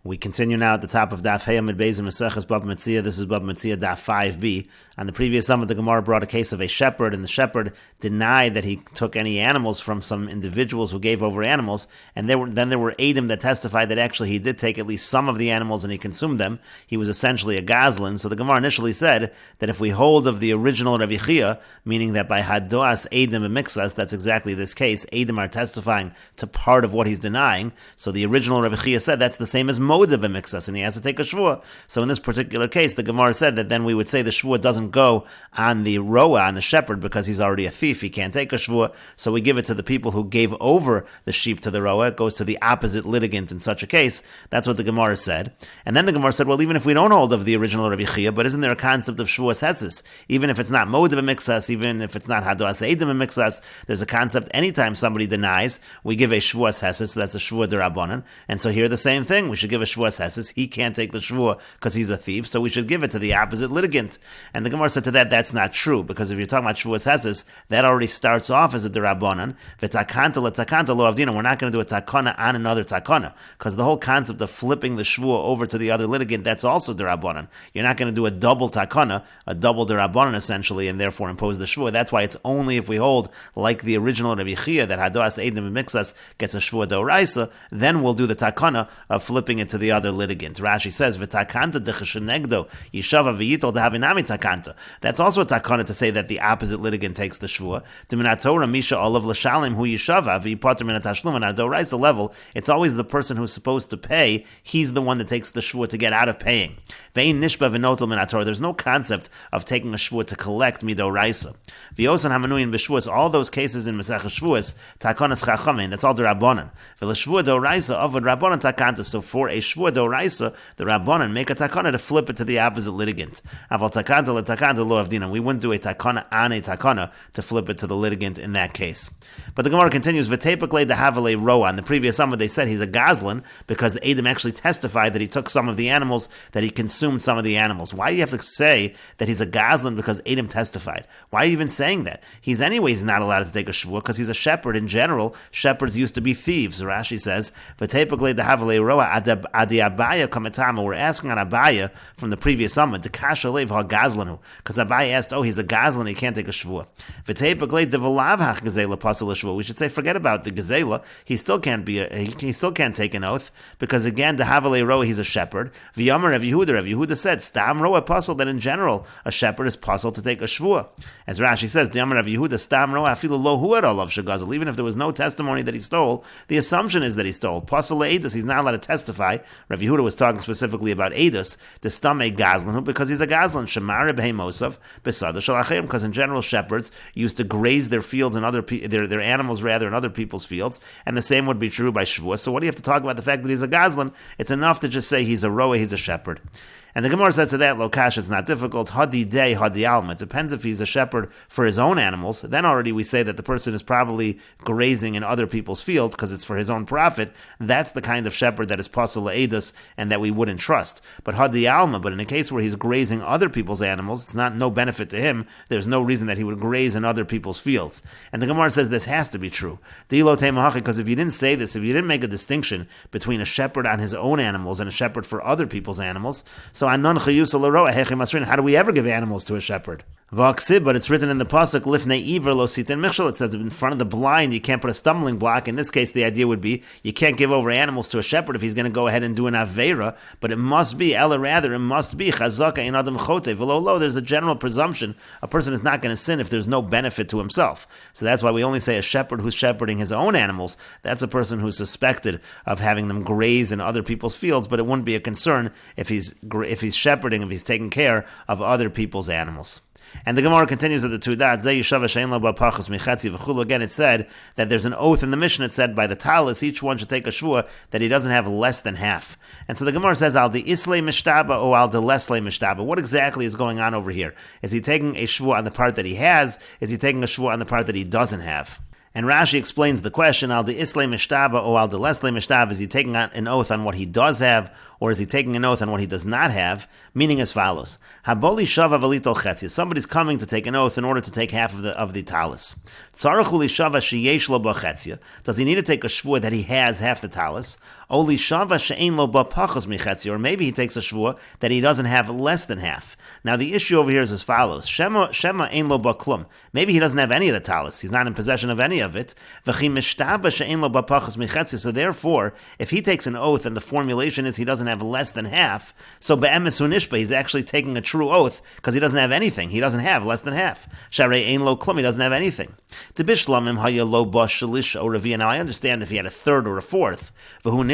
We continue now at the top of Daf Yomi Gemara Meseches Bava Metzia. This is Bava Metzia Daf 5b. On the previous summit, the Gemara brought a case of a shepherd, and the shepherd denied that he took any animals from some individuals who gave over animals, and then there were Eidim that testified that actually he did take at least some of the animals and he consumed them. He was essentially a gazlan. So the Gemara initially said that if we hold of the original Rabbi Chia, meaning that by hadoas Eidim and mixas, that's exactly this case. Eidim are testifying to part of what he's denying. So the original Rabbi Chia said that's the same as moda b'mixas, and he has to take a shvua. So in this particular case, the Gemara said that then we would say the shvua doesn't go on the roa, on the shepherd, because he's already a thief. He can't take a shvua. So we give it to the people who gave over the sheep to the roa. It goes to the opposite litigant in such a case. That's what the Gemara said. And then the Gemara said, well, even if we don't hold of the original Rabbi Chia, but isn't there a concept of shvuas heses? Even if it's not moda b'mixas, even if it's not hadoas eidim b'mixas, there's a concept anytime somebody denies, we give a shvuas heses. So that's a shvua derabanan. And so here the same thing. We should give a shvuas heses. He can't take the shvua because he's a thief, so we should give it to the opposite litigant. And the Gemara said to that, that's not true, because if you're talking about shvuas heses, that already starts off as a derabanan. V'takanta letakanta lo avdina. We're not going to do a takana on another takana, because the whole concept of flipping the shvua over to the other litigant, that's also derabanan. You're not going to do a double takana, a double derabanan essentially, and therefore impose the shvua. That's why it's only if we hold like the original Rabbi Chia that hadoas eidim and mixas gets a shvua doraisa, then we'll do the takana of flipping it to the other litigant. Rashi says, "V'takanta dechashenegdo yishava v'yitol dehavinami takanta." That's also a takana to say that the opposite litigant takes the shvua. To minatora misha olav l'shalim hu yishava v'yipater min hatashlum. And at doraisa level, it's always the person who's supposed to pay. He's the one that takes the shvua to get out of paying. Ve'in nishba v'notel min haTorah. There's no concept of taking a shvua to collect midoraisa. V'yosan hamanuyin b'shvuas. All those cases in Meseches shvuas takanas chachamin. That's all derabanan. V'l'shvua doraisa avad rabbanan takanta. So for a shvua doraisa, the rabbanan make a takana to flip it to the opposite litigant. Aval takanta letakanta lo avdina. We wouldn't do a takana on a takana to flip it to the litigant in that case. But the Gemara continues, v'tepakle dehavale roa. In the previous summer, they said he's a gazlan because the Edom actually testified that he took some of the animals, that he consumed some of the animals. Why do you have to say that he's a gazlan because Edom testified? Why are you even saying that? He's anyways not allowed to take a shvua because he's a shepherd. In general, shepherds used to be thieves. Rashi says, v'tepakle dehavale roa adi Abaya kamatama. We're asking on Abaya from the previous summer, the kasha lev ha gazlanu, because Abaya asked, he's a gazlan, he can't take a shvua. V'tepakle devalav hach gezela pasal shvua. We should say, forget about the gezela. He still can't take an oath, because again, dehavale roa, he's a shepherd. V'yamar Rav Yehuda said, stam roa pasal, that in general a shepherd is pasal to take a shvua. As Rashi says, V'yamar Rav Yehuda stam roa afilu lo huad olav shagazal. Even if there was no testimony that he stole, the assumption is that he stole. Pasal le'edus, he's not allowed to testify. Rav Yehuda was talking specifically about edus, the stame gazlan, because he's a gazlan. Shemare behemosaf besada shalachim, because in general shepherds used to graze their fields and their animals rather in other people's fields, and the same would be true by shvua. So what do you have to talk about the fact that he's a gazlan? It's enough to just say he's a roa, he's a shepherd. And the Gemara says to that, Lokash, it's not difficult. Hadi day, hadi alma. It depends if he's a shepherd for his own animals. Then already we say that the person is probably grazing in other people's fields because it's for his own profit. That's the kind of shepherd that is pasal le'edus and that we wouldn't trust. But hadi alma, but in a case where he's grazing other people's animals, it's not no benefit to him. There's no reason that he would graze in other people's fields. And the Gemara says this has to be true. Because if you didn't say this, if you didn't make a distinction between a shepherd on his own animals and a shepherd for other people's animals, so how do we ever give animals to a shepherd? But it's written in the pasuk, lifnei iver lo sitin michshel. It says in front of the blind you can't put a stumbling block. In this case, the idea would be you can't give over animals to a shepherd if he's going to go ahead and do an avera. But it must be chazaka in adam chote v'lo lo. There's a general presumption a person is not going to sin if there's no benefit to himself. So that's why we only say a shepherd who's shepherding his own animals. That's a person who's suspected of having them graze in other people's fields. But it wouldn't be a concern if he's shepherding, if he's taking care of other people's animals. And the Gemara continues at the two dots. Again, it said that there's an oath in the Mishnah. It said by the talis, each one should take a shvua that he doesn't have less than half. And so the Gemara says, al de isle mishtaba or al de lesle mishtaba. What exactly is going on over here? Is he taking a shvua on the part that he has? Is he taking a shvua on the part that he doesn't have? And Rashi explains the question, al de isle mishtaba or al de lesle mishtaba, is he taking an oath on what he does have, or is he taking an oath on what he does not have? Meaning as follows. Haboli shava velitol chetzia. Somebody's coming to take an oath in order to take half of the talis. Tzarachuli shava sheyesh lo ba chetzia. Does he need to take a shvua that he has half the talis? Oli shava she'ein lo ba pachos michetzia. Or maybe he takes a shvua that he doesn't have less than half. Now the issue over here is as follows. Shema ein lo ba klum. Maybe he doesn't have any of the talis. He's not in possession of any of it. So therefore, if he takes an oath and the formulation is he doesn't have less than half, so be'emes hunishba, he's actually taking a true oath because he doesn't have anything. He doesn't have less than half. Sharei ein lo klum, he doesn't have anything. Now I understand if he had a third or a fourth, and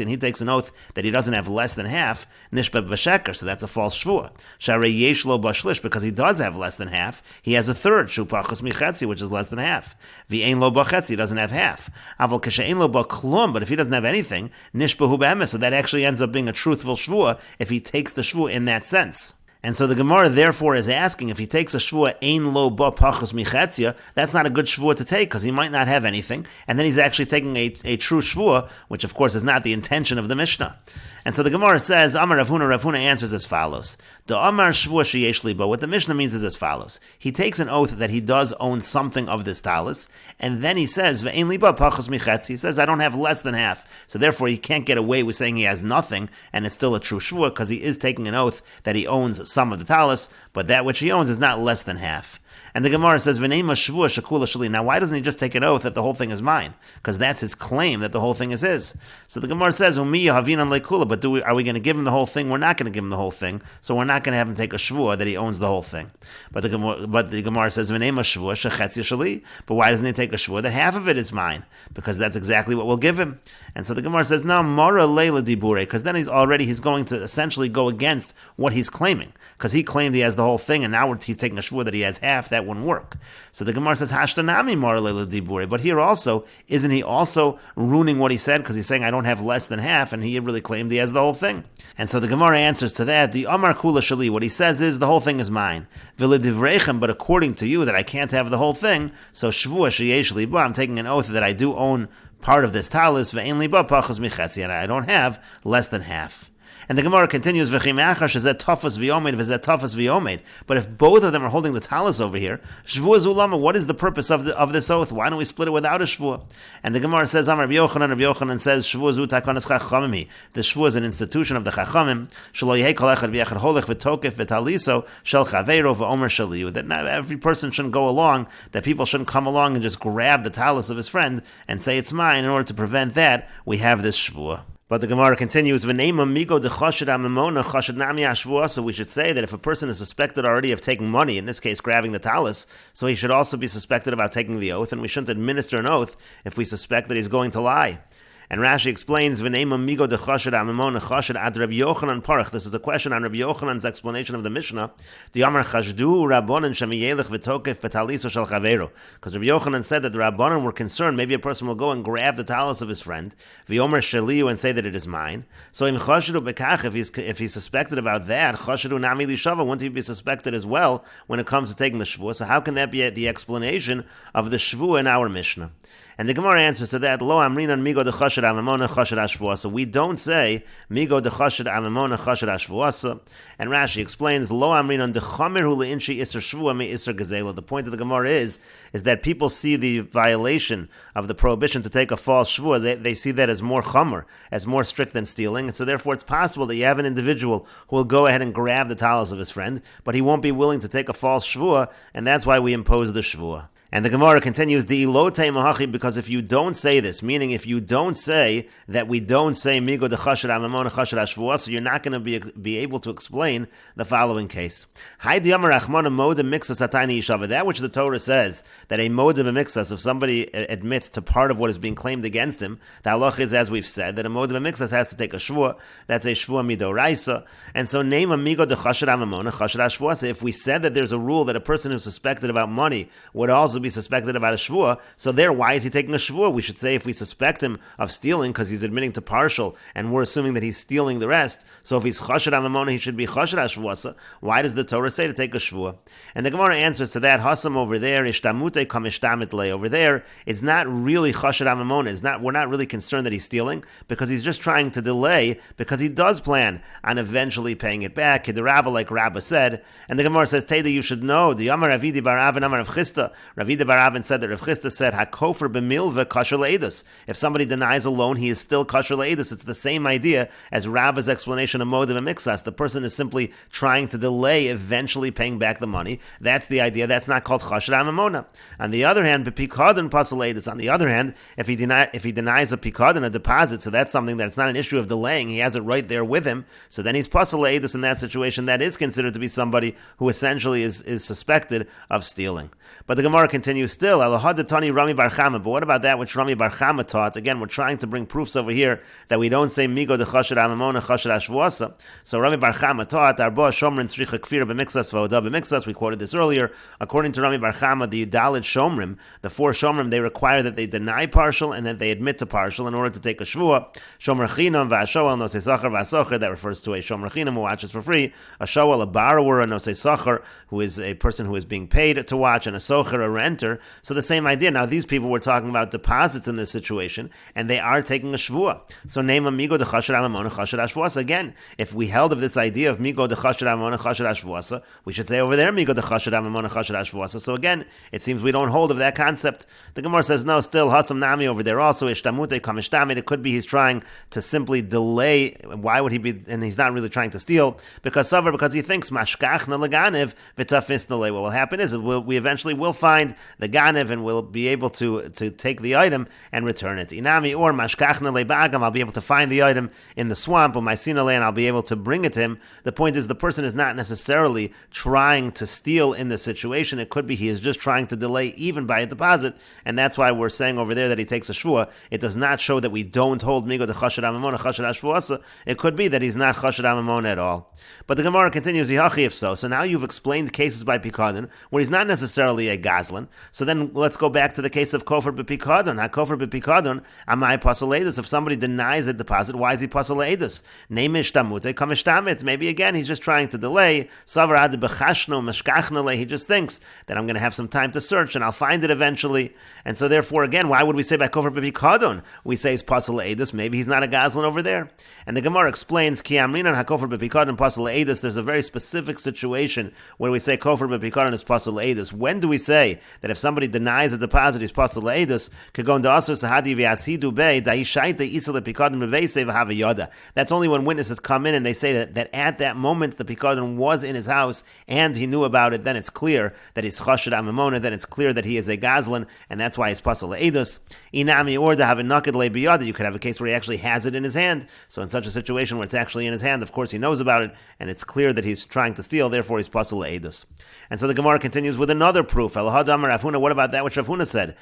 he takes an oath that he doesn't have less than half, nishba b'sheker, so that's a false shvua. Sharei yesh lo b'shlish, because he does have less than half, he has a third, shu pachos michetzi, which is less than half. V'ein lo b'chetzi, he doesn't have half. Aval kashe'ein lo b'klum, but if he doesn't have anything, nishbahu b'emes, so that actually ends up being a truthful shvua if he takes the shvua in that sense. And so the Gemara therefore is asking, if he takes a shvua ein lo ba pachos michetzia, that's not a good shvua to take because he might not have anything, and then he's actually taking a true shvua, which of course is not the intention of the Mishnah. And so the Gemara says, Amar Rav Huna answers as follows. The Amar shvua sheyesh libo, what the Mishnah means is as follows. He takes an oath that he does own something of this talis, and then he says, ve'ein liba pachos michetzi, he says, I don't have less than half, so therefore he can't get away with saying he has nothing, and it's still a true shvua, because he is taking an oath that he owns some of the talis, but that which he owns is not less than half. And the Gemara says, "V'neima shvua shakula shali." Now, why doesn't he just take an oath that the whole thing is mine? Because that's his claim that the whole thing is his. So the Gemara says, "Umi yahavinan lekula." But are we going to give him the whole thing? We're not going to give him the whole thing. So we're not going to have him take a shvua that he owns the whole thing. But the Gemara says, "V'neima shvua shachetzia shali." But why doesn't he take a shvua that half of it is mine? Because that's exactly what we'll give him. And so the Gemara says, "No, mara leila dibure," because then he's going to essentially go against what he's claiming. Because he claimed he has the whole thing, and now he's taking a shvua that he has half. That wouldn't work. So the Gemara says, "Hashtanami mara leila dibure." But here also, isn't he also ruining what he said? Because he's saying, "I don't have less than half," and he really claimed he has the whole thing. And so the Gemara answers to that, the Amar Kula Shali, what he says is, the whole thing is mine. V'ledivrechem, but according to you, that I can't have the whole thing, so Shvua Sheyesh Liba, I'm taking an oath that I do own part of this talis, ve'en liba pachos michetzi, and I don't have less than half. And the Gemara continues, but if both of them are holding the talis over here, Shvua Zulama, what is the purpose of this oath? Why don't we split it without a Shvua? And the Gemara says, Rabbi Yochanan says, Shvua Zu Takonas Chachamim. The Shvua is an institution of the Chachamim, that not every person shouldn't go along, that people shouldn't come along and just grab the talis of his friend and say it's mine. In order to prevent that, we have this Shvua. But the Gemara continues, so we should say that if a person is suspected already of taking money, in this case grabbing the talis, so he should also be suspected about taking the oath, and we shouldn't administer an oath if we suspect that he's going to lie. And Rashi explains, this is a question on Rabbi Yochanan's explanation of the Mishnah. Because Rabbi Yochanan said that the Rabbanan were concerned, maybe a person will go and grab the talis of his friend, and say that it is mine. So if he's suspected about that, wouldn't he be suspected as well when it comes to taking the shvua? So how can that be the explanation of the shvua in our Mishnah? And the Gemara answers to that, Lo amrinan migo de chashad amamona chashad ashvuasa. We don't say migo de chashad amamona chashad ashvuasa. And Rashi explains, Lo amrinan de chamer hu leinshi isser shvua me isser gazela. The point of the Gemara is that people see the violation of the prohibition to take a false shvua. They see that as more chamer, as more strict than stealing. And so therefore it's possible that you have an individual who will go ahead and grab the talis of his friend, but he won't be willing to take a false shvua, and that's why we impose the shvua. And the Gemara continues, because if you don't say this, meaning if you don't say that we don't say migo de chashad amamona chashad ashvuah, so you're not going to be able to explain the following case. That which the Torah says, that a moda b'mixas, if somebody admits to part of what is being claimed against him, the halach is, as we've said, that a moda b'mixas has to take a shvuah. That's a shvuah midoraisa. And so name a migo de chashad amamona chashad ashvuah. So if we said that there's a rule that a person who's suspected about money would also also be suspected about a shvua. So there, why is he taking a shvua? We should say if we suspect him of stealing because he's admitting to partial, and we're assuming that he's stealing the rest. So if he's chashad amamona, he should be chashad ashvuasa. Why does the Torah say to take a shvua? And the Gemara answers to that. Hasam over there, ishtamute kam ishtamit le. Over there, it's not really chashad amamona. We're not really concerned that he's stealing because he's just trying to delay because he does plan on eventually paying it back. The Rabba, like Rabba said, and the Gemara says, Teda, you should know. The Amar Ravidi bar Avin Amar Rav Chisda. Ravidi bar Avin said that Rav Chisda said, Hakofer b'milva kasher le'edus. If somebody denies a loan, he is still kasher le'edus. It's the same idea as Rabba's explanation of Moed Mixas. The person is simply trying to delay eventually paying back the money. That's the idea. That's not called chashad amamona. On the other hand, b'pikadon pasal le'edus. On the other hand, if he denies a pikadon, a deposit, so that's something that's not an issue of delaying. He has it right there with him. So then he's pasal le'edus in that situation. That is considered to be somebody who essentially is suspected of stealing. But the Gemara continues still. Alahad Rami Bar Chama. But what about that which Rami Bar Chama taught? Again, we're trying to bring proofs over here that we don't say migo de chashad amamona chashad ashvuasa. So Rami Bar Chama taught arba shomrin tzricha kfira b'mixas v'oda b'mixas. We quoted this earlier. According to Rami Bar Chama, the Dalit Shomrim, the 4 Shomrim, they require that they deny partial and that they admit to partial in order to take a shvua. Shomer chinam v'ashoel nosei sachar v'asocher. That refers to a shomer chinam who watches for free. A shoel, a borrower, a nosei sachar, who is a person who is being paid to watch, and a socher, a renter. So the same idea. Now these people were talking about deposits in this situation, and they are taking a shvua. So name amigo de chashad amamona chashad ashvuasa. Again, if we held of this idea of migo de chashad amamona chashad ashvuasa, we should say over there migo de chashad amamona chashad ashvuasa. So again, it seems we don't hold of that concept. The Gemara says no. Still hasam nami over there also ishtamute kamishtamit. It could be he's trying to simply delay. Why would he be? And he's not really trying to steal because he thinks mashkachna leganiv v'tafisna le. What will happen is we eventually will find the ganiv and we'll be able to take the item and return it. Inami or mashkachna lebagam. I'll be able to find the item in the swamp or my sinale and I'll be able to bring it to him. The point is the person is not necessarily trying to steal in this situation. It could be he is just trying to delay even by a deposit, and that's why we're saying over there that he takes a shvua. It does not show that we don't hold migo de chashad amamona chashad ashvuasa. It could be that he's not chashad amamona at all. But the Gemara continues, Yihachi if so. So now you've explained cases by pikadon where he's not necessarily a gazlan. So then let's go back to the case of kofer b'pikadon. HaKofer b'pikadon, amai pasal leidus. If somebody denies a deposit, why is he pasal leidus? Name ishtamute kamishtamit. Maybe again he's just trying to delay. Savar ad b'chashno meshkachna le. He just thinks that I'm going to have some time to search and I'll find it eventually. And so therefore again, why would we say by kofer b'pikadon? We say he's pasal leidus. Maybe he's not a gazlan over there. And the Gemara explains ki amrinan hakofer b'pikadon pasal leidus. There's a very specific situation where we say kofer b'pikadon is pasal leidus. When do we say that if somebody denies a deposit, he's pasal leidus? That's only when witnesses come in and they say that at that moment the pikadon was in his house and he knew about it. Then it's clear that he's chashad amamona. Then it's clear that he is a gazlan, and that's why he's pasal leidus. Inami or to have a naked lebiyada. You could have a case where he actually has it in his hand. So in such a situation where it's actually in his hand, of course he knows about it, and it's clear that he's trying to steal. Therefore he's pasal leidus. And so the Gemara continues with another proof. What about that which Rav Huna said?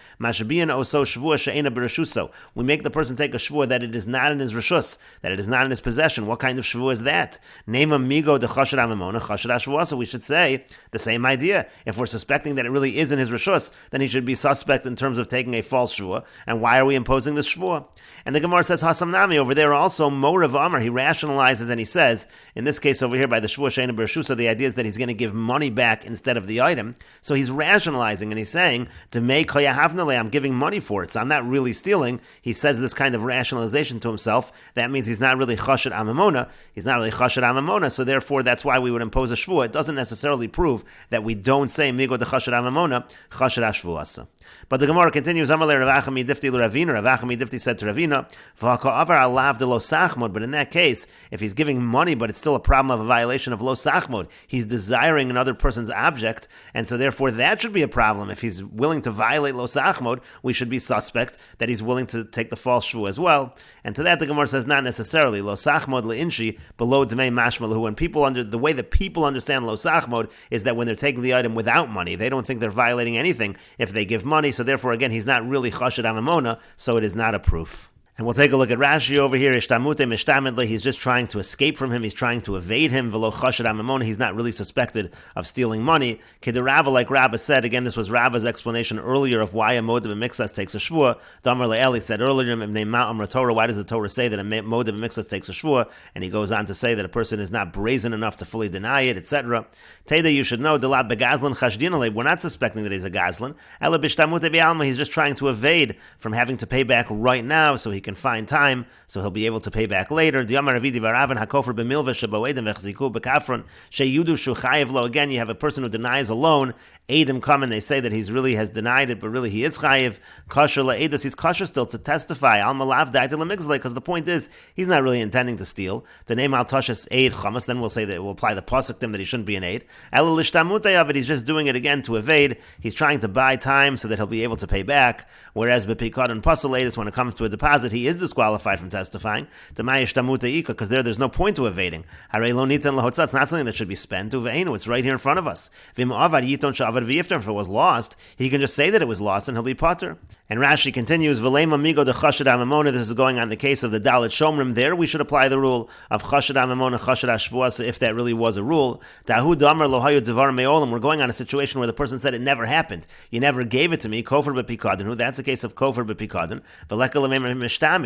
We make the person take a shvua that it is not in his reshus, that it is not in his possession. What kind of shvua is that? Name amigo de chashad amamona chashad ashvua. So we should say the same idea. If we're suspecting that it really is in his reshus, then he should be suspect in terms of taking a false shvua. And why are we imposing this shvua? And the Gemara says hasam nami over there also morav amar. He rationalizes and he says, in this case over here by the shvua she'ena b'reshusa, the idea is that he's going to give money back instead of the item. So he's rationalizing and he's saying to make koyahavnale, I'm giving money for it, so I'm not really stealing. He says this kind of rationalization to himself. That means he's not really chashad amamona. He's not really chashad amamona. So therefore, that's why we would impose a shvua. It doesn't necessarily prove that we don't say migo de chashad amamona chashad ashvuasa. But the Gemara continues. But in that case, if he's giving money, but it's still a problem of a violation of lo sachmod, he's desiring another person's object, and so therefore that should be a problem. If he's willing to violate lo sachmod, we should be suspect that he's willing to take the false shvu as well. And to that the Gemara says not necessarily. Lo sachmod leinshi below dmei mashmalahu. When people the way that people understand lo sachmod is that when they're taking the item without money, they don't think they're violating anything if they give money. So therefore, again, he's not really chashad amamona, so it is not a proof. And we'll take a look at Rashi over here. Ishtamute mishtamidle. He's just trying to escape from him. He's trying to evade him. Velo chashad amamona. He's not really suspected of stealing money. Kedarabba, like Rabba said, again, this was Rabba's explanation earlier of why a modeh b'miktzas takes a shvua. Damar le'eli said earlier, why does the Torah say that a modeh b'miktzas takes a shvua? And he goes on to say that a person is not brazen enough to fully deny it, etc. Teda, you should know, delab begazlan chashdinale. We're not suspecting that he's a gazlan. Ela b'shtamute bi'alma. He's just trying to evade from having to pay back right now, so he can find time, so he'll be able to pay back later. Again, you have a person who denies a loan. Eidim come and they say that he's really has denied it, but really he is chayiv. Kosher la'edus, he's kosher still to testify. Al malav da'atil lemigzle, because the point is he's not really intending to steal. The name al tashas eid chamas, then we'll say that we'll apply the pasuk to him that he shouldn't be an eid. El lishtamutay, but he's just doing it again to evade. He's trying to buy time so that he'll be able to pay back. Whereas bepikad and pasal eidus, when it comes to a deposit, he is disqualified from testifying. Because there's no point to evading. It's not something that should be spent. It's right here in front of us. If it was lost, he can just say that it was lost and he'll be potter. And Rashi continues, this is going on the case of the Dalit Shomrim. There we should apply the rule of chashad amamona, chashad ashvuasa, if that really was a rule. We're going on a situation where the person said it never happened. You never gave it to me. Kofar b'pikadon. That's the case of kofar b'pikadon.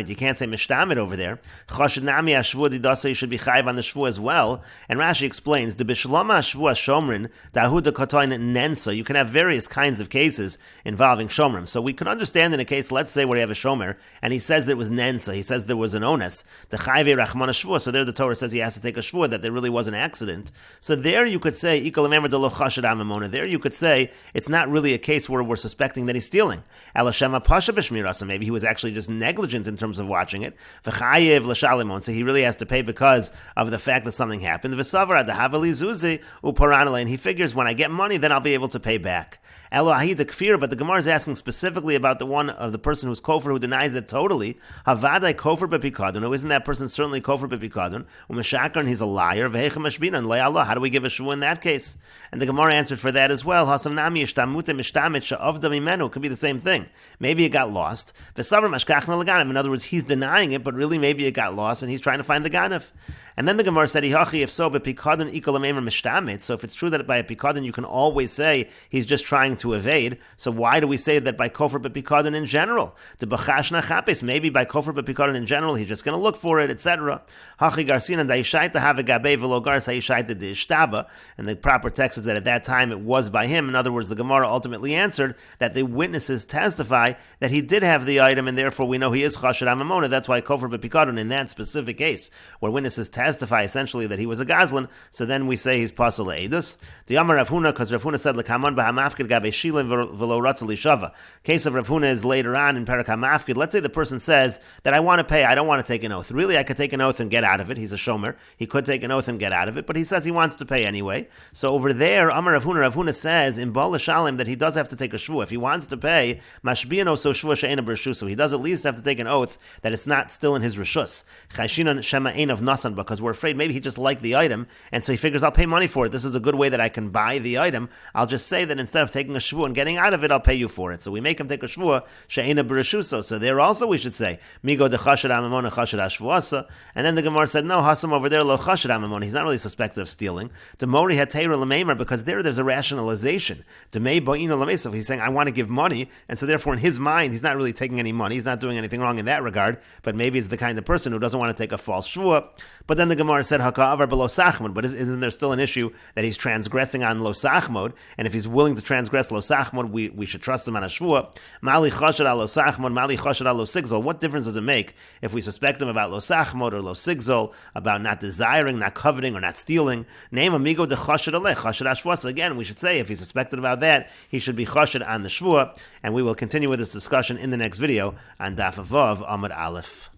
You can't say mishtamid over there. Chashad nami ashvu didasa, you should be chayiv on the shvu as well. And Rashi explains, the bishlama ashvu shomrin, dahu de katoin nensa. You can have various kinds of cases involving shomrim. So we can understand in a case, let's say where you have a shomer, and he says that it was nensa, he says there was an onus, the chayve rachman shvua. So there the Torah says he has to take a shvua, that there really was an accident. So there you could say, there you could say, it's not really a case where we're suspecting that he's stealing. Elashema pasha b'shmirasa, maybe he was actually just negligent in terms of watching it. V'chayev l'shalimon, so he really has to pay because of the fact that something happened. V'savar adhavali zuzi uparanale, and he figures when I get money, then I'll be able to pay back. Elohahid kfir, but the Gemara is asking specifically about the one of the person who's kofar who denies it totally. Havadai kofar bepikadon. Isn't that person certainly kofar bepikadon? Umeshakar, and he's a liar. Vehechem mashbinan le'allah. How do we give a shvu in that case? And the Gemara answered for that as well. Hasam nami ishtamute mishtamit sha'avda mimenu. Could be the same thing. Maybe it got lost. V'savar mashkachna leganim. In other words, he's denying it, but really maybe it got lost, and he's trying to find the ganef. And then the Gemara said, if so, bepikadon ikolamemer mishtamit. So if it's true that by a pikadon you can always say he's just trying to evade, so why do we say that by kofar bepikadon in general? The b'chashna chapis, maybe by kofar bepikadon in general, he's just going to look for it, etc. Hachi garsin and daishaita have a gabe velo gar saishaita de ishtaba, and the proper text is that at that time it was by him. In other words, the Gemara ultimately answered that the witnesses testify that he did have the item, and therefore we know he is chashad amamona. That's why kofar bepikadon in that specific case, where witnesses testify essentially that he was a gazlan, so then we say he's pasal le'edus. The Amar Rav Huna, because Rav Huna said l'kaman b'hamafkid gabe shilin v'lo ratzel lishava. Case of Rav Huna is later on in Parak HaMafkid. Let's say the person says that I want to pay, I don't want to take an oath. Really, I could take an oath and get out of it. He's a shomer. He could take an oath and get out of it, but he says he wants to pay anyway. So over there, Amar Rav Huna says in Bala Shalim that he does have to take a shvu. If he wants to pay, mashbiano so shvu she'ena b'reshus. So he does at least have to take an oath that it's not still in his reshus. Chayshinan shema ein of nasan, because we're afraid maybe he just liked the item, and so he figures I'll pay money for it. This is a good way that I can buy the item. I'll just say that instead of taking a shvu and getting out of it, I'll pay you for it. So we make him take a shvua she'ena b'reshuso. So there also we should say migo de chashad amamona chashad ashvuasa. And then the Gemara said no, hasam over there lo chashad amamona. He's not really suspected of stealing. Demori hatayra l'meimer, because there's a rationalization. Demei bo'ina l'meisov. He's saying I want to give money, and so therefore in his mind he's not really taking any money. He's not doing anything wrong in that regard. But maybe it's the kind of person who doesn't want to take a false shvua. But then the Gemara said haka'avar below sachmod. But isn't there still an issue that he's transgressing on lo sachmod? And if he's willing to transgress lo sachmod, we should trust him on a shvua. Mali chashad al lo sachmod, mali chashad al lo sigzol. What difference does it make if we suspect him about lo sachmod or lo sigzol, about not desiring, not coveting, or not stealing? Name amigo de chashad aleh, chashad ashvuasa. Again, we should say if he's suspected about that, he should be chashad on the shvua. And we will continue with this discussion in the next video on Daf Vav Amud Aleph.